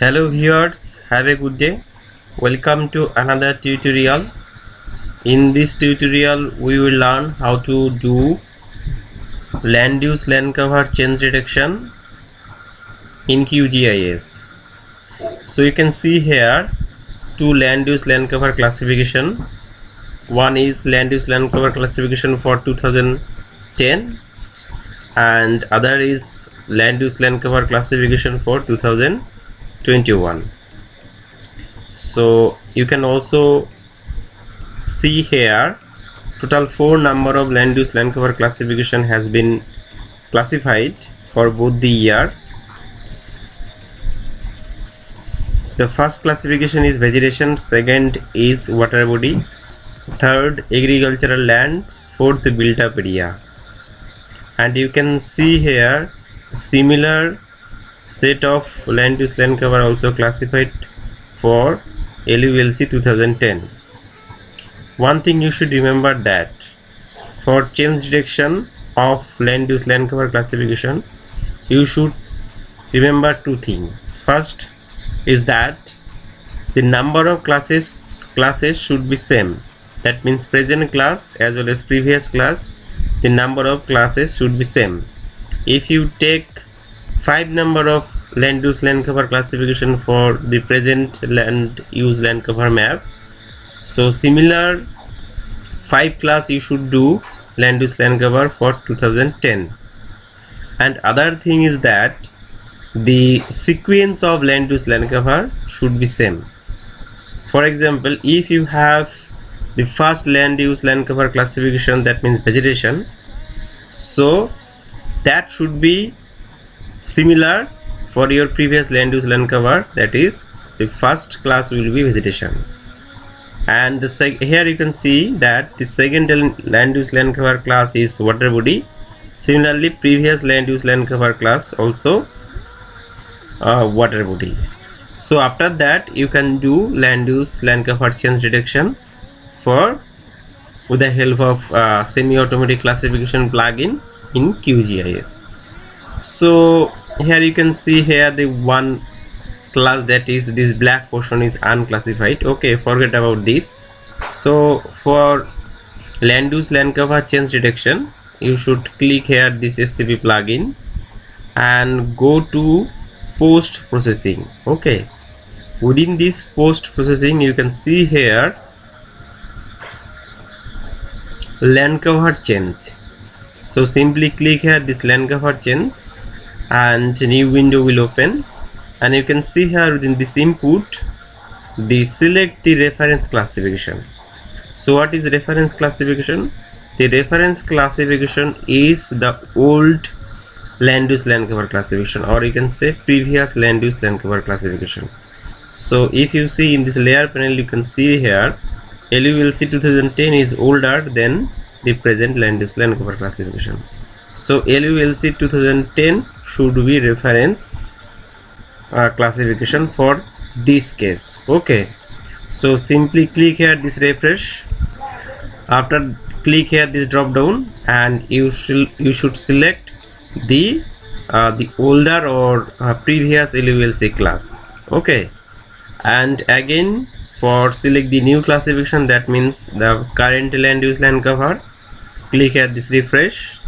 Hello viewers, have a good day. Welcome to another tutorial. In this tutorial we will learn how to do land use land cover change detection in QGIS. So you can see here two land use land cover classification. One is land use land cover classification for 2010 and other is land use land cover classification for 2021. So you can also see here total 4 number of land use land cover classification has been classified for both the year. The first classification is vegetation, second is water body, third agricultural land, fourth built up area. And you can see here similar set of land use land cover also classified for LULC 2010. One thing you should remember that for change detection of land use land cover classification you should remember two things. First is that the number of classes should be same. That means present class as well as previous class, the number of classes should be same. If you take 5 number of land use land cover classification for the present land use land cover map, so similar 5 class you should do land use land cover for 2010. And other thing is that the sequence of land use land cover should be same. For example, if you have the first land use land cover classification, that means vegetation, so that should be similar for your previous land use land cover, that is the first class will be vegetation. And here you can see that the second land use land cover class is water body. Similarly, previous land use land cover class also water body. So after that you can do land use land cover change detection with the help of semi-automatic classification plugin in QGIS. So here you can see here the one class, that is this black portion is unclassified. Okay, forget about this. So for land use land cover change detection you should click here this SCP plugin and go to post processing. Okay, within this post processing you can see here land cover change. So simply click here this land cover change and new window will open, and you can see here within this input select the reference classification. So what is reference classification? The reference classification is the old land use land cover classification, or you can say previous land use land cover classification. So if you see in this layer panel you can see here LULC 2010 is older than the present land use land cover classification. So LULC 2010 should be reference classification for this case. Okay, so simply click here this refresh. After click here this drop down and you should select the older or previous LULC class. Okay, and again for select the new classification, that means the current land use land cover, click here this refresh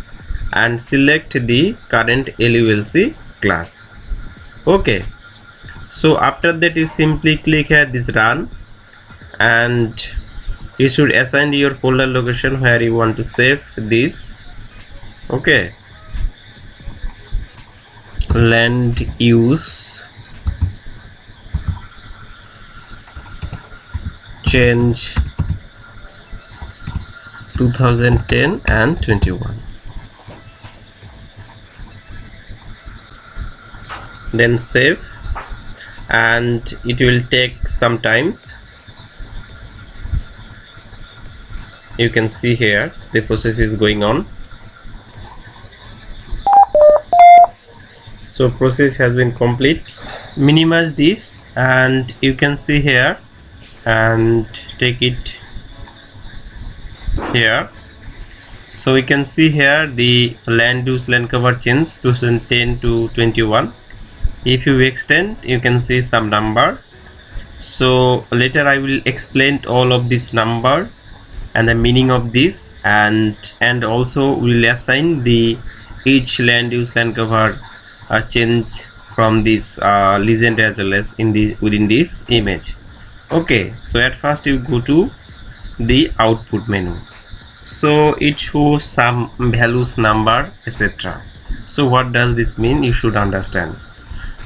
and select the current LULC class. Okay, so after that you simply click here this run and you should assign your folder location where you want to save this. Okay, land use change 2010 and 21. Then save, and it will take some times. You can see here the process is going on. So process has been complete. Minimize this and you can see here and take it here. So we can see here the land use land cover change 2010 to 21. If you extend, you can see some number. So later I will explain all of this number and the meaning of this, and also will assign the each land use land cover change from this legend as well as in this within this image. Okay, so at first you go to the output menu. So it shows some values, number, etc. So what does this mean? You should understand.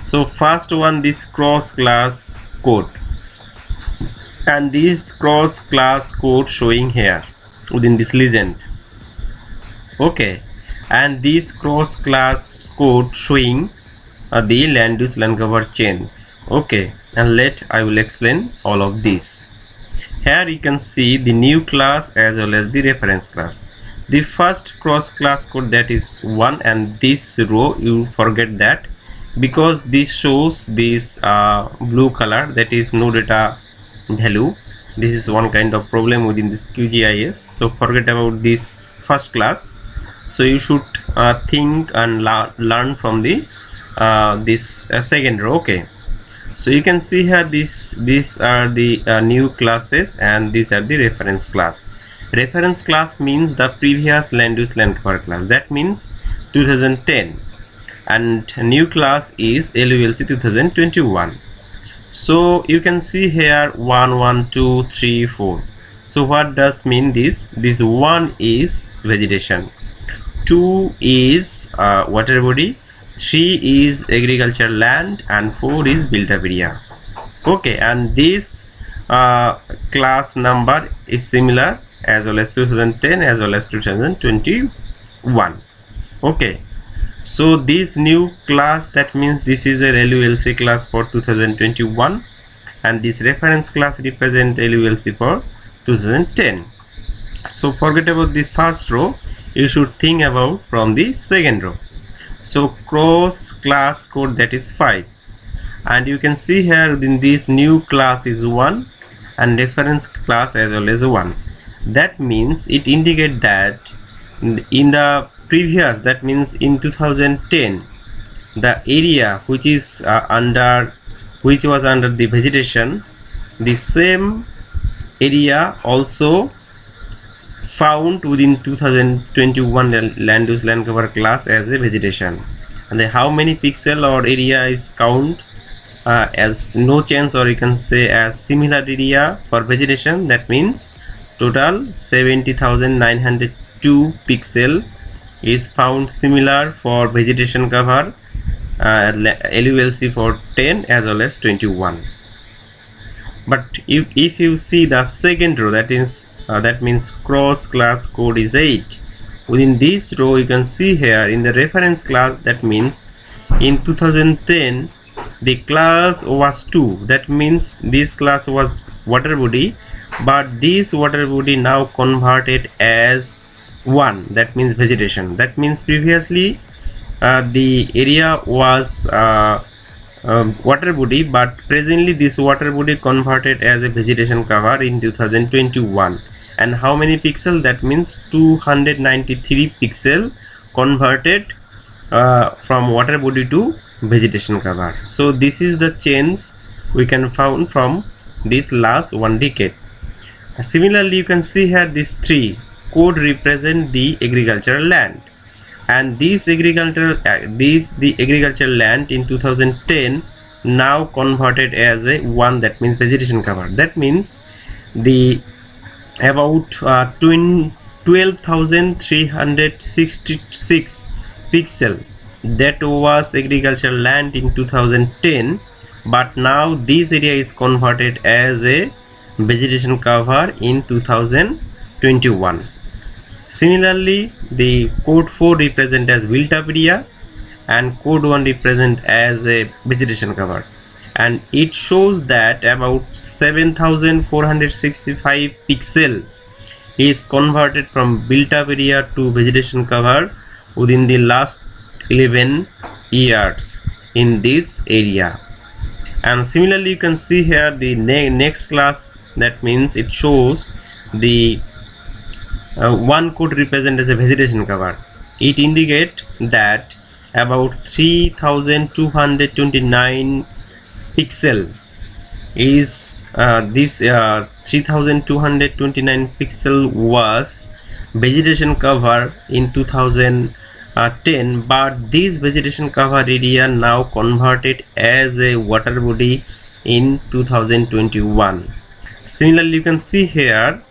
So first one, this cross class code, and this cross class code showing here within this legend. Okay, and this cross class code showing the land use land cover change. Okay, and I will explain all of this. Here you can see the new class as well as the reference class. The first cross class code, that is 1, and this row you forget that, because this shows this blue color, that is no data value. This is one kind of problem within this QGIS, so forget about this first class. So you should think and learn from the this second row. Okay, so you can see here these are the new classes, and these are the reference class. Reference class means the previous land use land cover class, that means 2010, and new class is LULC 2021. So you can see here 1 1 2 3 4. So what does mean this? This 1 is vegetation, 2 is water body, 3 is agricultural land, and 4 is built up area. Okay, and this class number is similar as well as 2010 as well as 2021. Okay, so this new class, that means this is the LULC class for 2021, and this reference class represent LULC for 2010. So forget about the first row, you should think about from the second row. So cross class code, that is 5, and you can see here in this new class is 1 and reference class as well as 1. That means it indicate that in the previous, that means in 2010, the area which is which was under the vegetation, the same area also found within 2021 land use land cover class as a vegetation, and then how many pixel or area is count as no change, or you can say as similar area for vegetation. That means total 70,902 pixel is found similar for vegetation cover LULC for 10 as well as 21. But if you see the second row, that means cross class code is 8. Within this row you can see here in the reference class, that means in 2010 the class was 2, that means this class was water body, but this water body now converted as 1, that means vegetation. That means previously the area was water body, but presently this water body converted as a vegetation cover in 2021. And how many pixel? That means 293 pixel converted from water body to vegetation cover. So this is the change we can found from this last 1 decade. Similarly, you can see here this 3 code represent the agricultural land, and this the agricultural land in 2010 now converted as a 1, that means vegetation cover. That means the about 12,366 pixel that was agricultural land in 2010, but now this area is converted as a vegetation cover in 2021. Similarly, the code 4 represent as built up area, and code 1 represent as a vegetation cover, and it shows that about 7,465 pixel is converted from built up area to vegetation cover within the last 11 years in this area. And similarly, you can see here the next class, that means it shows the 1 could represent as a vegetation cover. It indicate that about 3229 pixel is this 3229 pixel was vegetation cover in 2010, but this vegetation cover area now converted as a water body in 2021. Similarly, you can see here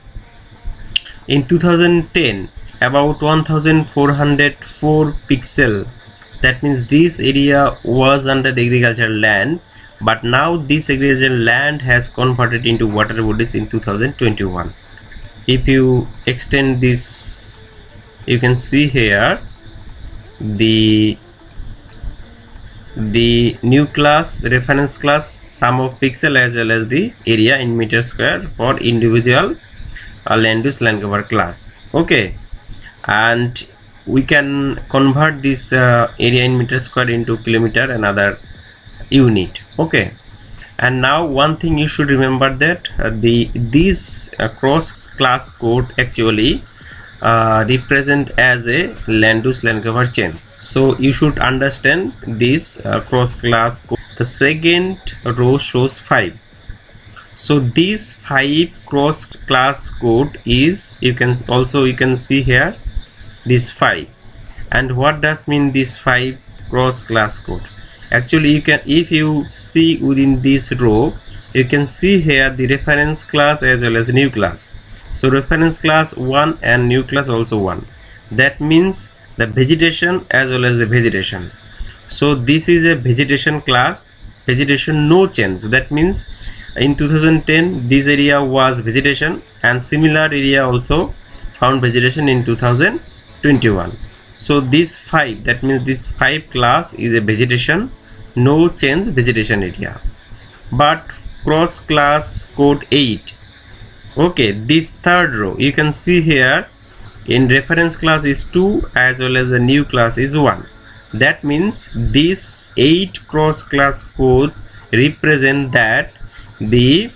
in 2010 about 1404 pixel, that means this area was under the agricultural land, but now this agricultural land has converted into water bodies in 2021. If you extend this, you can see here the new class, reference class, sum of pixel as well as the area in meter square for individual land use land cover class. Okay, and we can convert this area in meter square into kilometer and other unit. Okay, and now one thing you should remember that these cross class code actually represent as a land use land cover change. So you should understand this cross class code. The second row shows 5. So this 5 cross class code is, you can see here this 5. And what does mean this 5 cross class code? Actually, you can, if you see within this row, you can see here the reference class as well as new class. So reference class 1 and new class also 1. That means the vegetation as well as the vegetation. So this is a vegetation class, vegetation no change. That means in 2010 this area was vegetation, and similar area also found vegetation in 2021. So this 5, that means this 5 class is a vegetation no change vegetation area. But cross class code 8, okay, this third row you can see here in reference class is 2 as well as the new class is 1. That means this 8 cross class code represent that the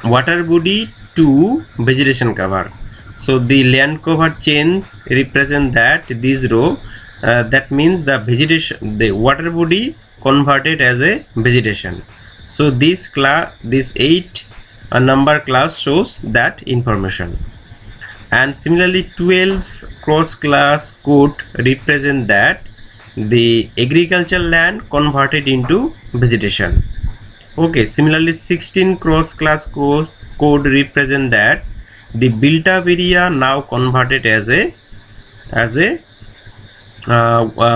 water body to vegetation cover. So the land cover change represent that this row, that means the vegetation, the water body converted as a vegetation. So this class, this 8 number class shows that information. And similarly 12 cross class code represent that the agricultural land converted into vegetation. Okay, similarly 16 cross class code represent that the built up area now converted as a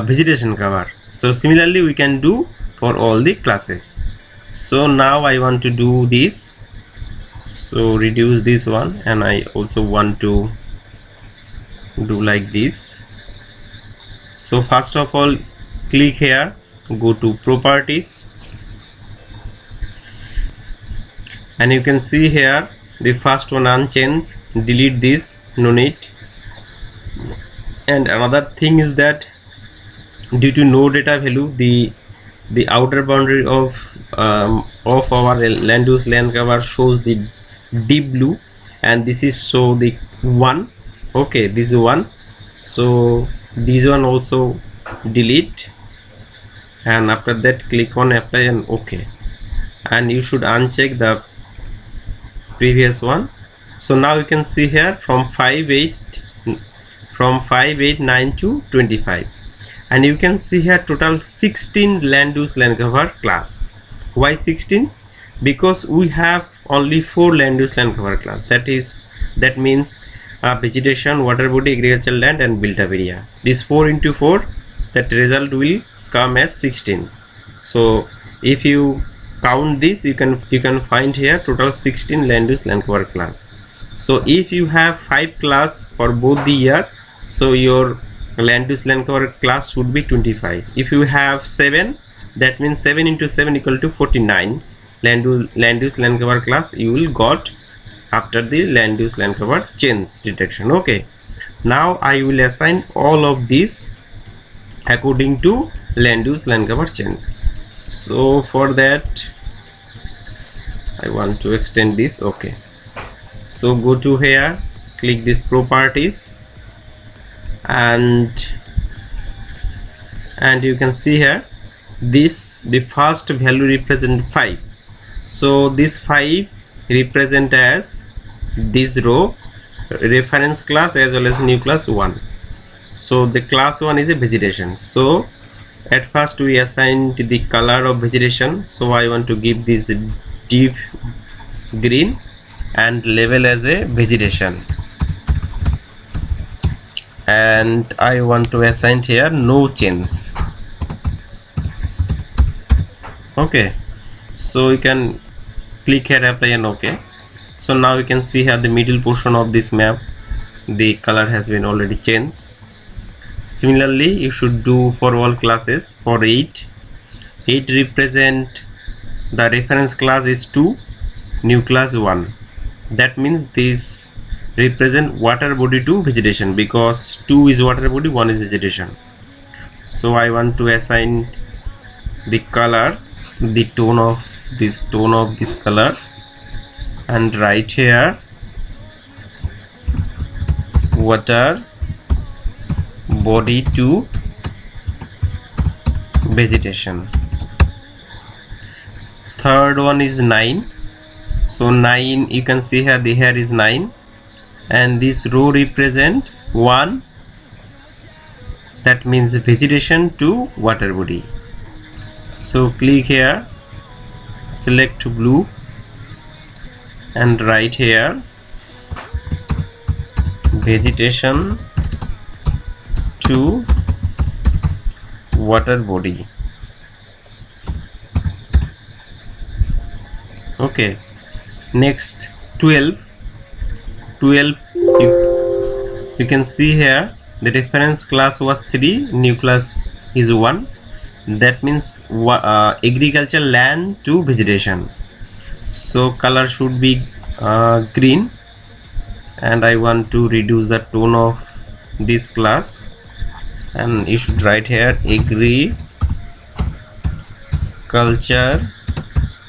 vegetation cover. So similarly we can do for all the classes. So now I want to do this, so reduce this one, and I also want to do like this. So first of all, click here, go to properties, and you can see here the first one unchanged, delete this, no need. And another thing is that due to no data value, the outer boundary of our land use land cover shows the deep blue, and this is so the 1. Okay, this is 1, so this one also delete, and after that click on apply and okay, and you should uncheck the previous one. So now you can see here from 589 to 25, and you can see here total 16 land use land cover class. Why 16? Because we have only 4 land use land cover class, that means vegetation, water body, agricultural land and built up area. This 4 into 4, that result will come as 16. So if you count this, you can find here total 16 land use land cover class. So if you have 5 class for both the year, so your land use land cover class should be 25. If you have 7, that means 7 into 7 equal to 49 land use land cover class you will got after the land use land cover change detection. Okay, now I will assign all of this according to land use land cover change. So for that I want to extend this. Okay, so go to here, click this properties, and and you can see here this, the first value represent 5, so this 5 represent as this row reference class as well as new class 1. So the class 1 is a vegetation. So at first we assigned the color of vegetation, so I want to give this deep green and label as a vegetation, and I want to assign here no change. Okay, so you can click here, apply, and OK. So now you can see here the middle portion of this map, the color has been already changed. Similarly you should do for all classes. For 8 represent the reference class is 2, new class 1. That means this represent water body to vegetation, because 2 is water body, 1 is vegetation. So I want to assign the color, the tone of this color, and write here water body to vegetation. Third one is 9, so 9, you can see here the here is 9, and this row represent 1, that means vegetation to water body. So click here, select blue, and write here vegetation to water body. Okay, next 12, you can see here the reference class was 3, new class is 1, that means agricultural land to vegetation. So color should be green, and I want to reduce the tone of this class, and you should write here agriculture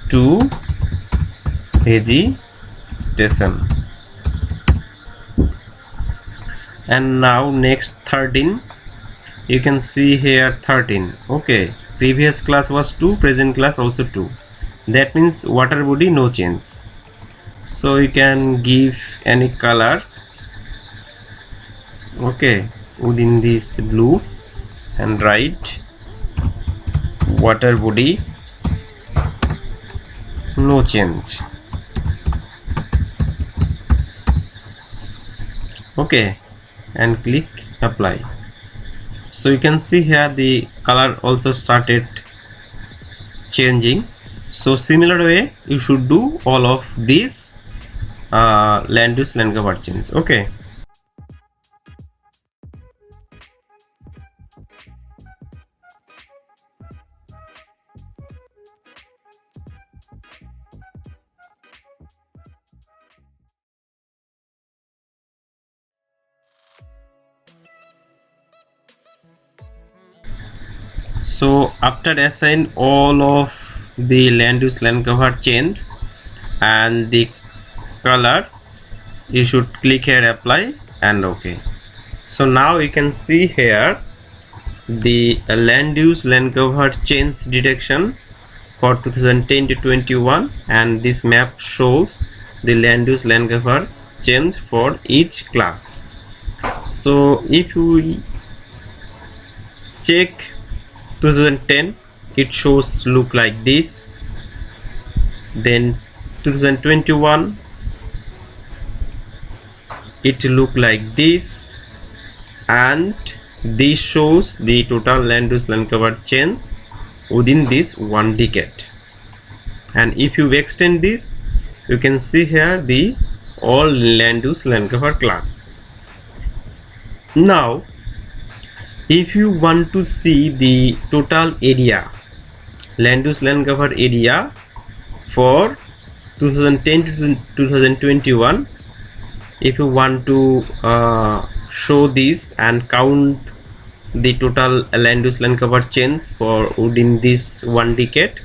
to vegetation. And now next 13, you can see here 13. Okay, previous class was 2, present class also 2, that means water body no change. So you can give any color, okay, within this blue, and write water body no change. Okay, and click apply. So you can see here the color also started changing. So similar way you should do all of these land use land cover change. Okay, so after assign all of the land use land cover change and the color, you should click here apply and OK. So now you can see here the land use land cover change detection for 2010 to 21, and this map shows the land use land cover change for each class. So if we check 2010, it shows look like this, then 2021 it look like this, and this shows the total land use land cover change within this 1 decade. And if you extend this, you can see here the all land use land cover class. Now if you want to see the total area, land use land cover area for 2010 to 2021, if you want to show this and count the total land use land cover change for within this 1 decade,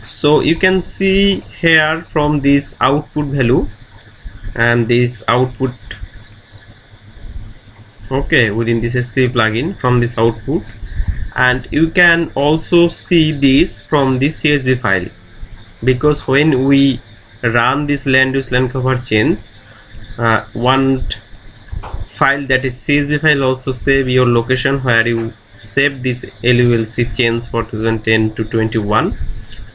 so you can see here from this output value and this output, okay, within this SC plugin, from this output And you can also see this from this CSV file, because when we run this land use land cover change, one file, that is CSV file, also save your location where you save this LULC change for 2010 to 21.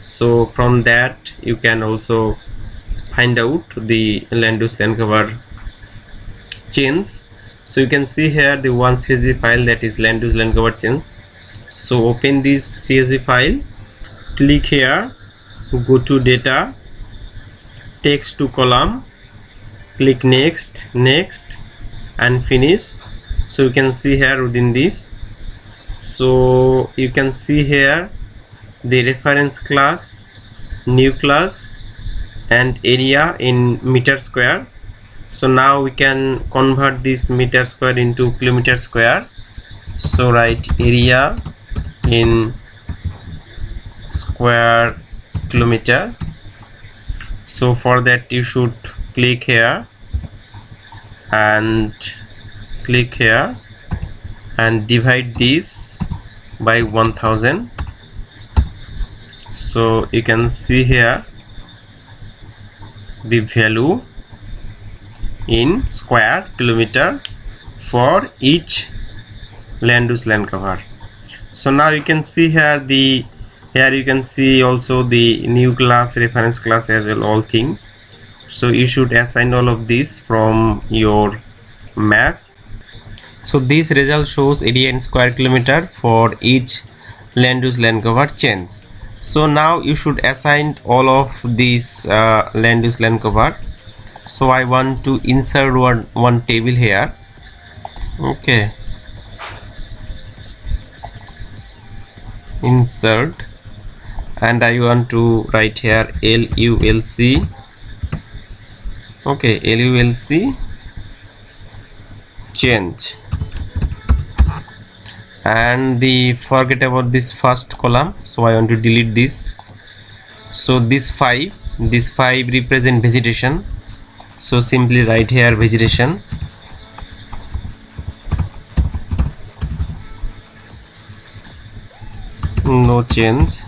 So from that you can also find out the land use land cover change. So you can see here the one CSV file, that is land use land cover change. So open this CSV file, click here, go to data, text to column, click next, next, and finish. So you can see here within this, so you can see here the reference class, new class, and area in meter square. So now we can convert this meter square into kilometer square. So write area in square kilometer. So for that you should click here and click here and divide this by 1000. So you can see here the value in square kilometer for each land use land cover. So now you can see here here you can see also the new class, reference class as well, all things. So you should assign all of this from your map. So this result shows area in square kilometer for each land use land cover change. So now you should assign all of these land use land cover. So I want to insert one table here. Okay, insert, and I want to write here LULC. Okay, LULC change, and forget about this first column, so I want to delete this. So this 5 represent vegetation, so simply write here vegetation. No change.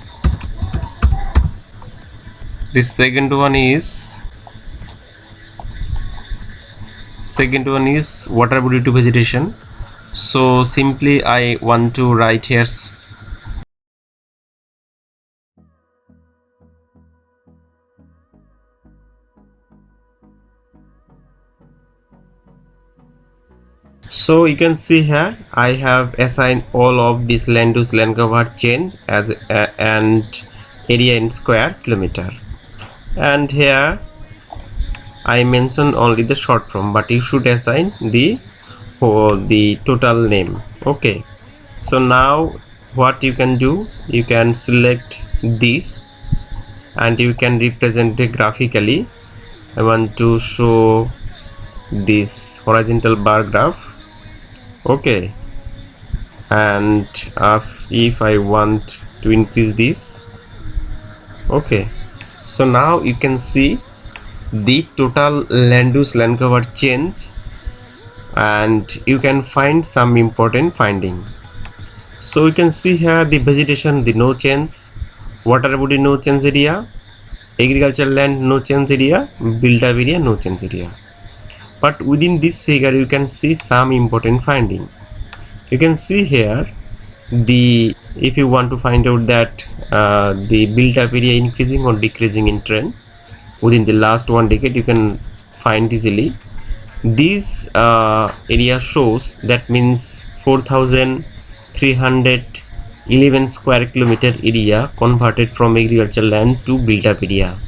This second one is water body to vegetation, so simply I want to write here so you can see here I have assigned all of this land use land cover change as and area in square kilometer, and here I mentioned only the short form, but you should assign the total name. Okay, so now what you can do, you can select this and you can represent it graphically. I want to show this horizontal bar graph. Okay, and if I want to increase this. Okay, so now you can see the total land use land cover change, and you can find some important finding. So you can see here the vegetation, the no change, water body no change area, agricultural land no change area, built up area no change area. But within this figure you can see some important finding. You can see here if you want to find out that the built up area increasing or decreasing in trend within the last 1 decade, you can find easily. This area shows, that means 4311 square kilometer area converted from agricultural land to built up area.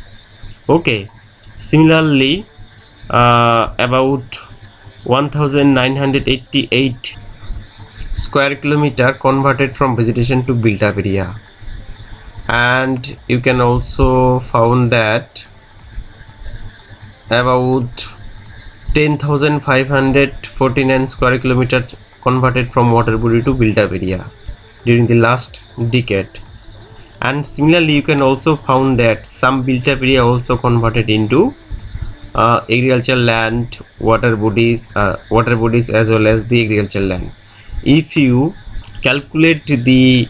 Okay, similarly about 1988 square kilometer converted from vegetation to built up area, and you can also found that about 10,549 square kilometer converted from water body to built up area during the last decade. And similarly you can also found that some built up area also converted into agricultural land, water bodies as well as the agricultural land. If you calculate the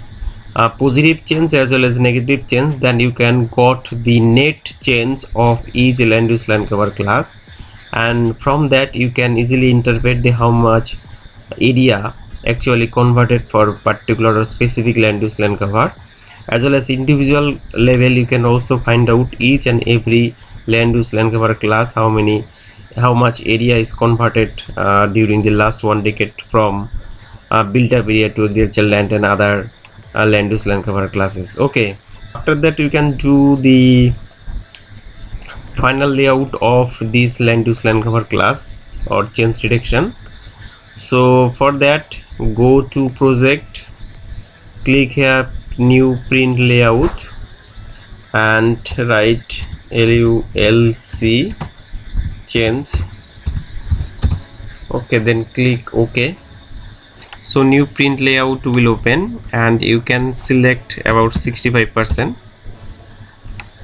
positive change as well as negative change, then you can got the net change of each land use land cover class, and from that you can easily interpret the how much area actually converted for particular or specific land use land cover. As well as individual level, you can also find out each and every land use land cover class how much area is converted during the last 1 decade from built up area to agricultural land and other land use land cover classes. Okay, after that you can do the final layout of this land use land cover class or change detection. So for that, go to project, click here new print layout and write LULC change. Okay, then click OK. So new print layout will open and you can select about 65%.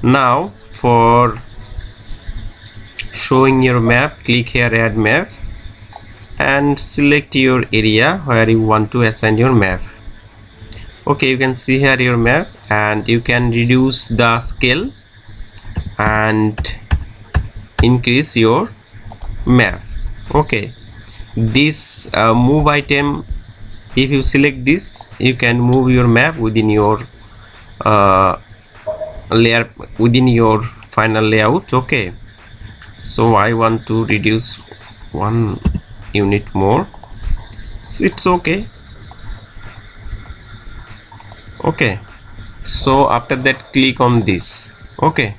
Now for showing your map, click here add map and select your area where you want to assign your map. Okay, you can see here your map and you can reduce the scale and increase your map. Okay, this move item, if you select this, you can move your map within your layer, within your final layout. Okay, so I want to reduce 1 unit more, so it's okay. Okay, so after that click on this. Okay,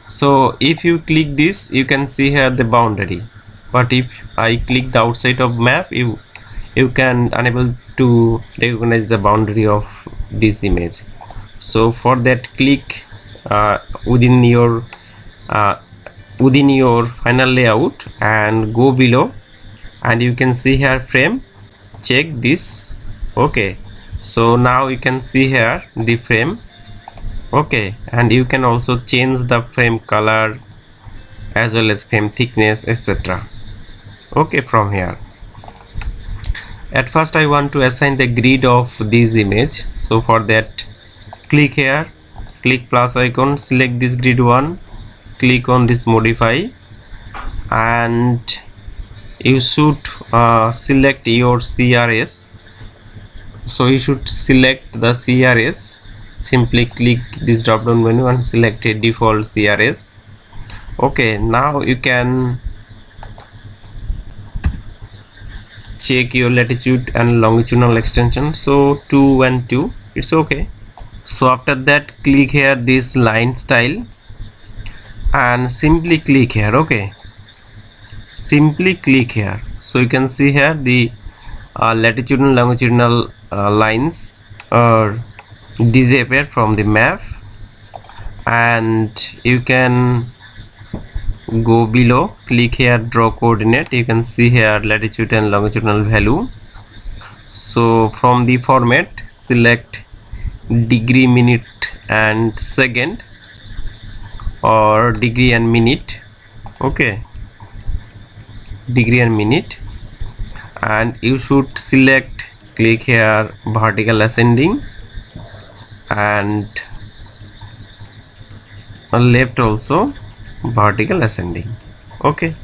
so if you click this, you can see here the boundary, but if I click the outside of map, you can unable to recognize the boundary of this image. So for that, click within your final layout and go below and you can see here frame, check this. Okay, so now you can see here the frame. Okay, and you can also change the frame color as well as frame thickness, etc. Okay, from here at first I want to assign the grid of this image. So for that, click here, click plus icon, select this grid one, click on this modify and you should select your CRS. So you should select the CRS. Simply click this drop down menu and select a default CRS. Okay, now you can check your latitude and longitudinal extension. So 2 and 2, it's okay. So after that, click here this line style and simply click here. Okay, simply click here. So you can see here the latitudinal longitudinal lines are disappear from the map, and you can go below, click here draw coordinate. You can see here latitude and longitudinal value. So from the format, select degree, minute and second, or degree and minute. Okay, degree and minute, and you should select, click here vertical ascending and left also vertical ascending. Okay,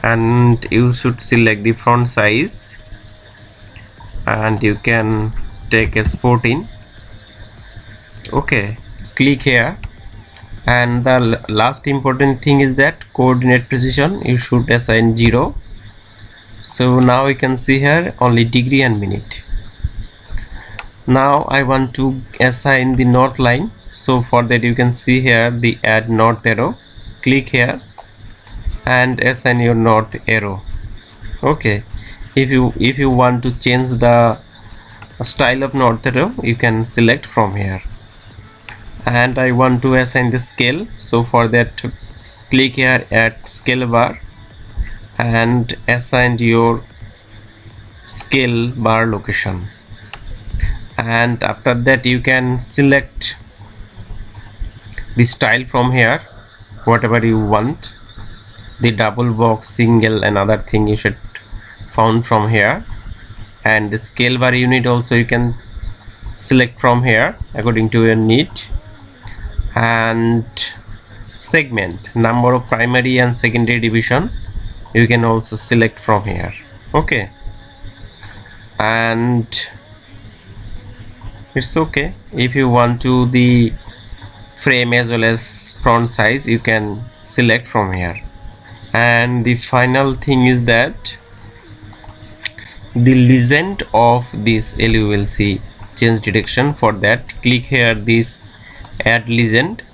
and you should select the font size and you can take as 14. Okay, click here, and the last important thing is that coordinate precision you should assign 0. So now you can see here only degree and minute. Now I want to assign the north line. So for that, you can see here the add north arrow, click here and assign your north arrow. Okay, if you want to change the style of north arrow, you can select from here. And I want to assign the scale, so for that, click here at scale bar and assign your scale bar location. And after that, you can select the style from here, whatever you want, the double box, single and other thing you should found from here. and the scale bar unit also you can select from here according to your need, and segment, number of primary and secondary division you can also select from here. Okay, and it's okay if you want to the frame as well as front size you can select from here. And the final thing is that the legend of this LULC change detection. For that, click here this add legend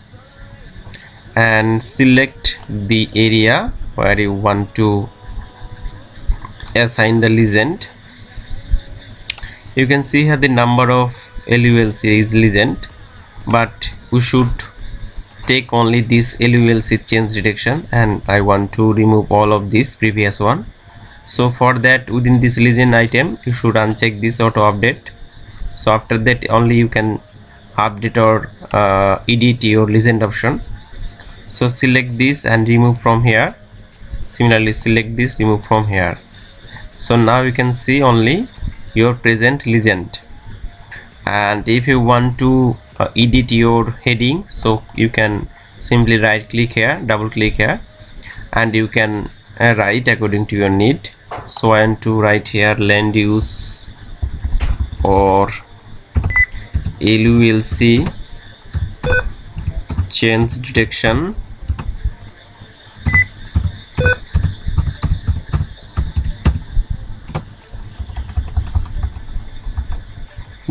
and select the area where you want to assign the legend. You can see here the number of LULC is legend, but we should take only this LULC change detection, and I want to remove all of this previous one. So for that, within this legend item you should uncheck this auto update. So after that only you can update or edit your legend option. So select this and remove from here. Similarly select this, remove from here. So now you can see only your present legend. And if you want to edit your heading, so you can simply right click here, double click here, and you can write according to your need. So I want to write here land use or LULC change detection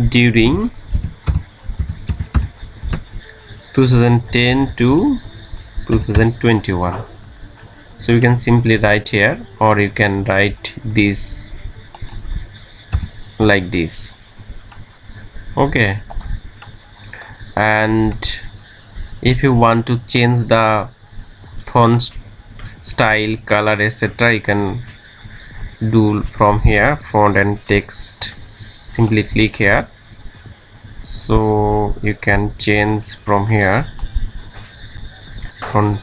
during 2010 to 2021. So you can simply write here, or you can write this like this. Okay, and if you want to change the font style, color, etc., you can do from here, font and text. Simply click here, so you can change from here. Font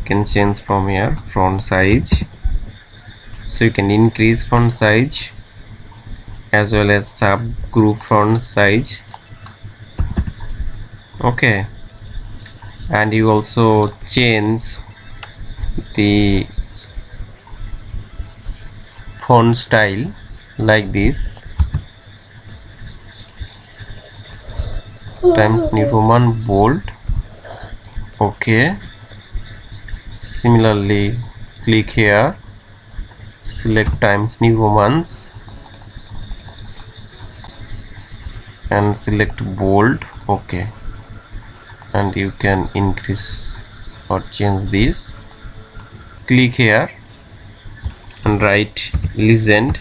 can change from here, font size. So you can increase font size as well as subgroup font size. Okay, and you also change the font style like this, Times New Roman bold. Okay, similarly click here, select Times New Romans and select bold. Okay, and you can increase or change this. Click here and write legend,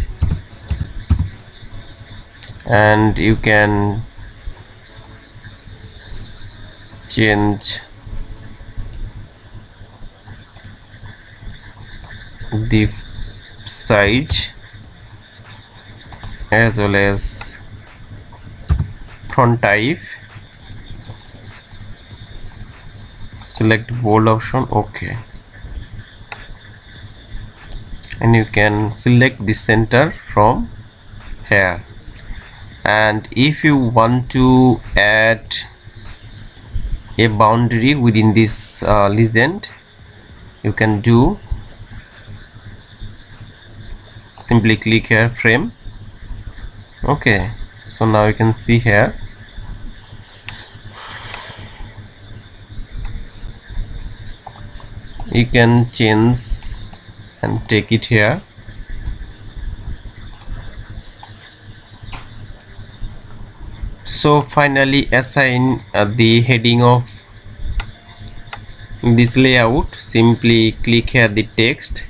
and you can change the size as well as font type. Select bold option. Okay, and you can select the center from here. And if you want to add a boundary within this legend, you can do. Simply click here, frame. Okay, so now you can see here you can change and take it here. So finally assign the heading of this layout. Simply click here the text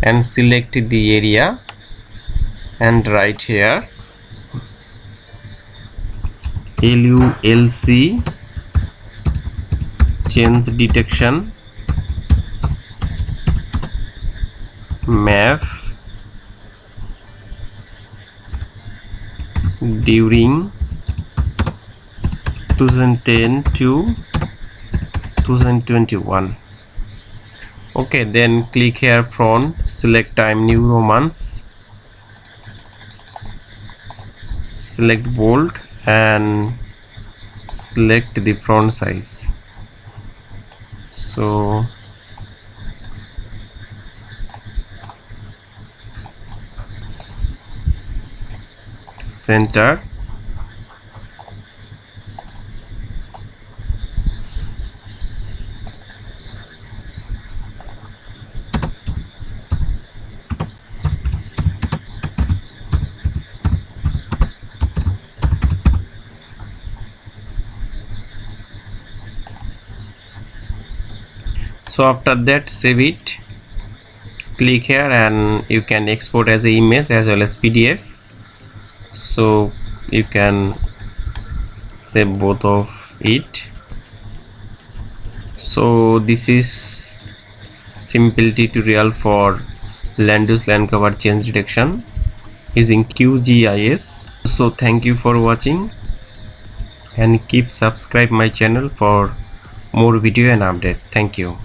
and select the area and write here LULC change detection map during 2010 to 2021. Okay, then click here font, select Time New Romans select bold and select the font size. So center, so after that save it, click here and you can export as an image as well as PDF. So you can save both of it. So this is simple tutorial for land use land cover change detection using QGIS. So thank you for watching and keep subscribe my channel for more video and update. Thank you.